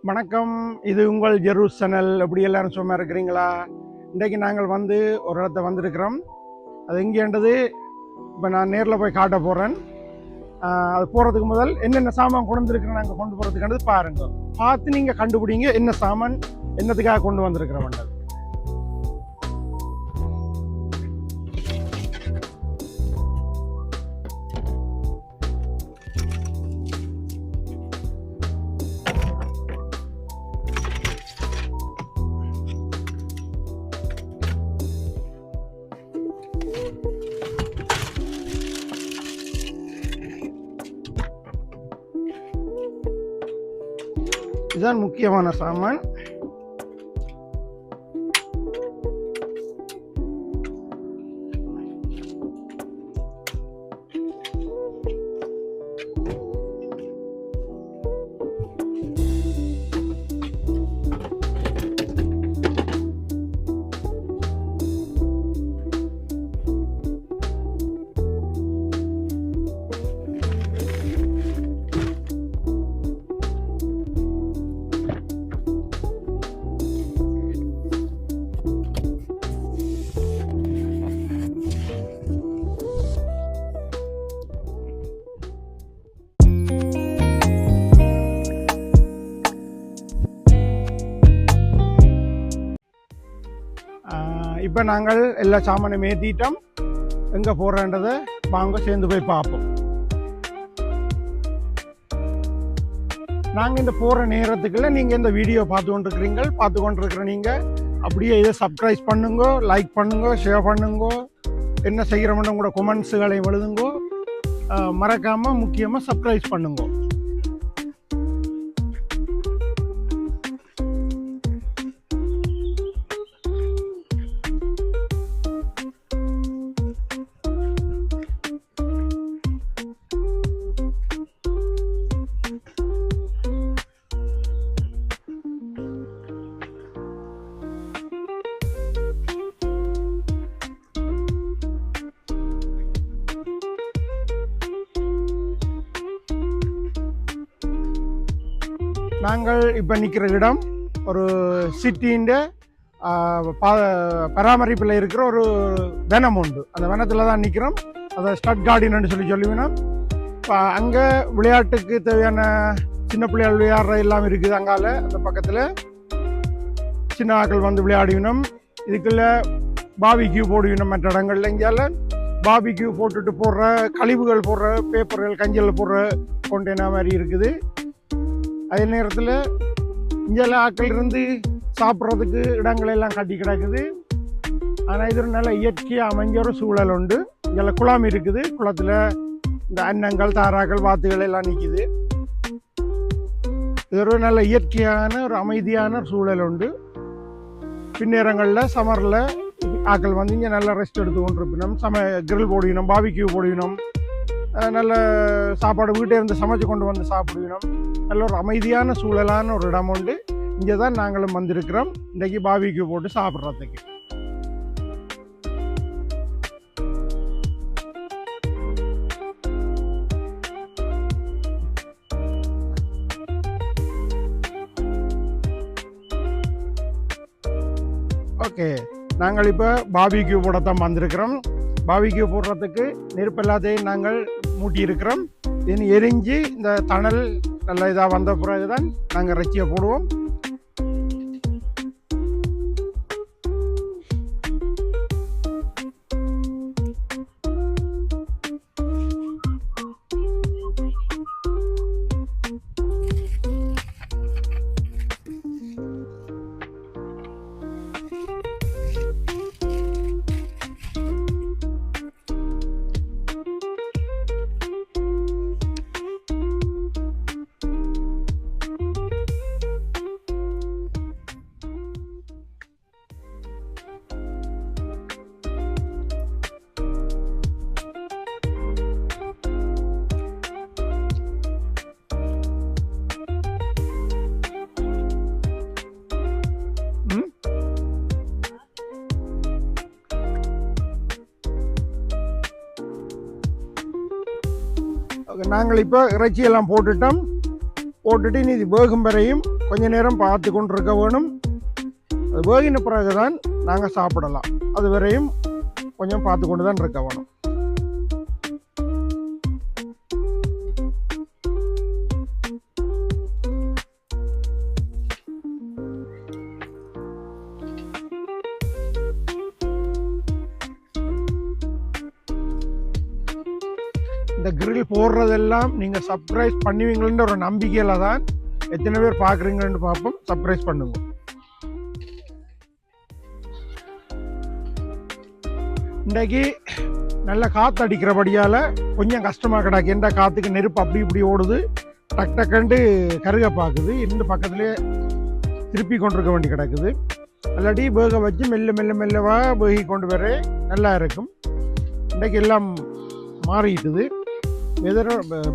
வணக்கம். இது உங்கள் ஜெரூஸ் சேனல். எப்படி எல்லாரும் சும்மா இருக்கிறீங்களா? இன்றைக்கு நாங்கள் ஒரு இடத்த வந்திருக்கிறோம். அது எங்கேன்றது இப்போ நான் நேரில் போய் காட்ட போகிறேன். அது போகிறதுக்கு முதல் என்னென்ன சாமான் கொண்டு வந்துருக்கிறேன் நாங்கள் கொண்டு போகிறதுக்கானது பாருங்க. பார்த்து நீங்கள் கண்டுபிடிங்க என்ன சாமான் என்னத்துக்காக கொண்டு வந்திருக்கிறோம். இதுதான் முக்கியமான சாமான். இப்போ நாங்கள் எல்லா சாமானும் ஏற்றிட்டோம். எங்கே போகிறன்றதை வாங்க சேர்ந்து போய் பார்ப்போம். நாங்கள் இந்த போகிற நேரத்துக்குள்ள நீங்கள் இந்த வீடியோ பார்த்து கொண்டிருக்கிற நீங்கள் அப்படியே இதை சப்ஸ்கிரைப் பண்ணுங்க, லைக் பண்ணுங்க, ஷேர் பண்ணுங்க, என்ன செய்கிறோம்னு கூட கொமெண்ட்ஸுகளை எழுதுங்கோ. மறக்காமல் முக்கியமாக சப்ஸ்கிரைப் பண்ணுங்க. நாங்கள் இப்போ நிற்கிற இடம் ஒரு சிட்டியின் பராமரிப்பில் இருக்கிற ஒரு வனம் உண்டு. அந்த வனத்தில் தான் நிற்கிறோம். அதை ஸ்டட் கார்டின்னு சொல்லுவினோம். இப்போ அங்கே விளையாட்டுக்கு தேவையான சின்ன பிள்ளைகள் விளையாடுற எல்லாம் இருக்குது. அங்கால அந்த பக்கத்தில் சின்ன ஆக்கள் விளையாடிவினோம். இதுக்குள்ள பாபிக்யூ போடுவினோம். மற்ற இடங்கள்ல இங்கேயால பாபிக்யூ போட்டுட்டு போடுற கழிவுகள் போடுற பேப்பர்கள் கஞ்சல் போடுற கொண்டேனா மாதிரி இருக்குது. அதே நேரத்தில் இங்கெல்லாம் ஆக்கள் இருந்து சாப்பிட்றதுக்கு இடங்கள் எல்லாம் கட்டி கிடக்குது. ஆனால் இது ஒரு நல்ல இயற்கையாக அமைஞ்ச ஒரு சூழல் உண்டு. இங்கெல்லாம் குளம் இருக்குது. குளத்தில் இந்த அன்னங்கள், தாராக்கள், வாத்துகள் எல்லாம் நிற்கிது. இது ஒரு நல்ல இயற்கையான ஒரு அமைதியான சூழல் உண்டு. பின்னேரங்களில் சம்மரில் ஆக்கள் இங்கே நல்லா ரெஸ்ட் எடுத்து கொண்டிருப்பினோம். கிரில் போடுவினோம், பாபிக்யூ போடுவினோம், நல்ல சாப்பாடு வீட்டை இருந்து சமைச்சு கொண்டு வந்து சாப்பிடுவினோம். நல்ல ஒரு அமைதியான சூழலான ஒரு இடம் உண்டு. இங்கே தான் நாங்களும் வந்திருக்கிறோம் இன்றைக்கு பாபிக்யூ போட்டு சாப்பிட்றதுக்கு. ஓகே, நாங்கள் இப்போ பாபிக்யூ போடத்தான் வந்திருக்கிறோம். பாபிக்யூ போடுறதுக்கு நெருப்பு எல்லாத்தையும் நாங்கள் மூட்டியிருக்கிறோம். இது எரிஞ்சு இந்த தணல் நல்ல இதாக வந்த பிறகுதான் நாங்கள் இறைச்சியை போடுவோம். நாங்கள் இப்போ இறைச்சியெல்லாம் போட்டுட்டோம். போட்டுட்டு நீ இது வேகும் வரையும் கொஞ்ச நேரம் பார்த்து கொண்டு இருக்க வேணும். அது வேகின பிறகு தான் நாங்கள் சாப்பிடலாம். அது வரையும் கொஞ்சம் பார்த்து கொண்டு தான் இருக்க வேணும். இந்த கிரில் போடுறதெல்லாம் நீங்கள் சப்ஸ்கிரைப் பண்ணுவீங்கன்ற ஒரு நம்பிக்கையில் தான் எத்தனை பேர் பார்க்குறீங்கன்னு பார்ப்போம். சப்ஸ்கிரைப் பண்ணுங்க. இன்றைக்கு நல்ல காற்று அடிக்கிறபடியால் கொஞ்சம் கஷ்டமாக கிடக்கு. எந்த காற்றுக்கு நெருப்பு அப்படி இப்படி ஓடுது, டக் டக்குண்டு கருக பார்க்குது. இந்த பக்கத்துலேயே திருப்பி கொண்டிருக்க வேண்டி கிடக்குது. இல்லாட்டி வேக வச்சு மெல்லவாக வேகி கொண்டு வர நல்லா இருக்கும். இன்றைக்கு எல்லாம் மாறிட்டுது.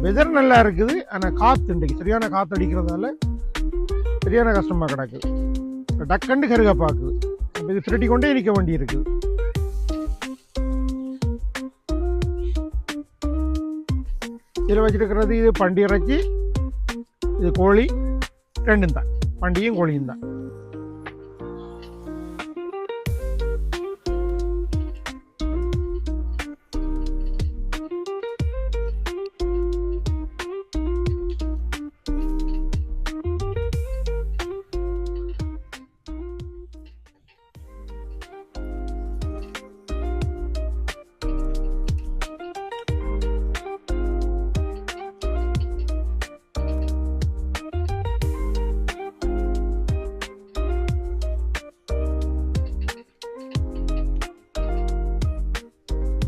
வெதர் நல்லா இருக்குது. ஆனால் காற்று இன்றைக்கு சரியான காற்று அடிக்கிறதால சரியான கஷ்டமாக கிடக்குது. டக்கண்டு கருக பார்க்குது. இது திருட்டி கொண்டே நிற்க வேண்டி இருக்குது. இதில் வச்சுருக்கிறது இது பண்டி இறைச்சி, இது கோழி, ரெண்டும் தான். பண்டியும் கோழியும் தான்.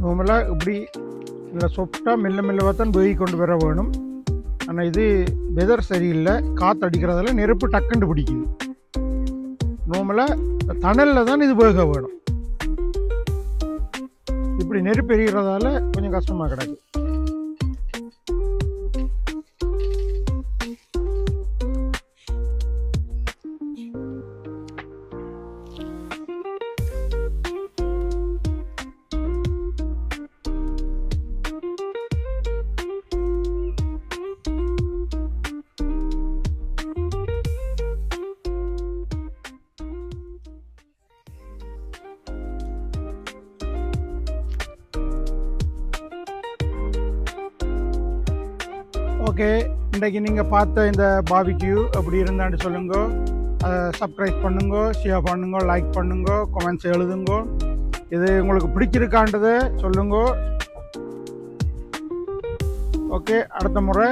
நார்மலாக இப்படி இல்லை சொஃப்டாக மெல்லவாக தான் வேகி கொண்டு வர வேணும். ஆனால் இது வெதர் சரியில்லை, காற்று அடிக்கிறதால நெருப்பு டக்குண்டு பிடிக்குது. நார்மலாக தணலில் தான் இது வேக வேணும். இப்படி நெருப்பு எரிகிறதால கொஞ்சம் கஷ்டமாக கிடக்கு. ஓகே, இன்றைக்கு நீங்கள் பார்த்த இந்த பாபிக்யூ எப்படி இருந்தான்னு சொல்லுங்க. சப்ஸ்கிரைப் பண்ணுங்க, ஷேர் பண்ணுங்க, லைக் பண்ணுங்க, கமெண்ட்ஸ் எழுதுங்க. இது உங்களுக்கு பிடிச்சிருக்கான்றதை சொல்லுங்க. ஓகே, அடுத்த முறை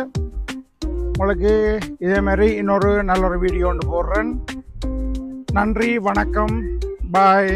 உங்களுக்கு இதே மாதிரி இன்னொரு நல்ல ஒரு வீடியோ ஒன்று போடுறேன். நன்றி, வணக்கம், பாய்.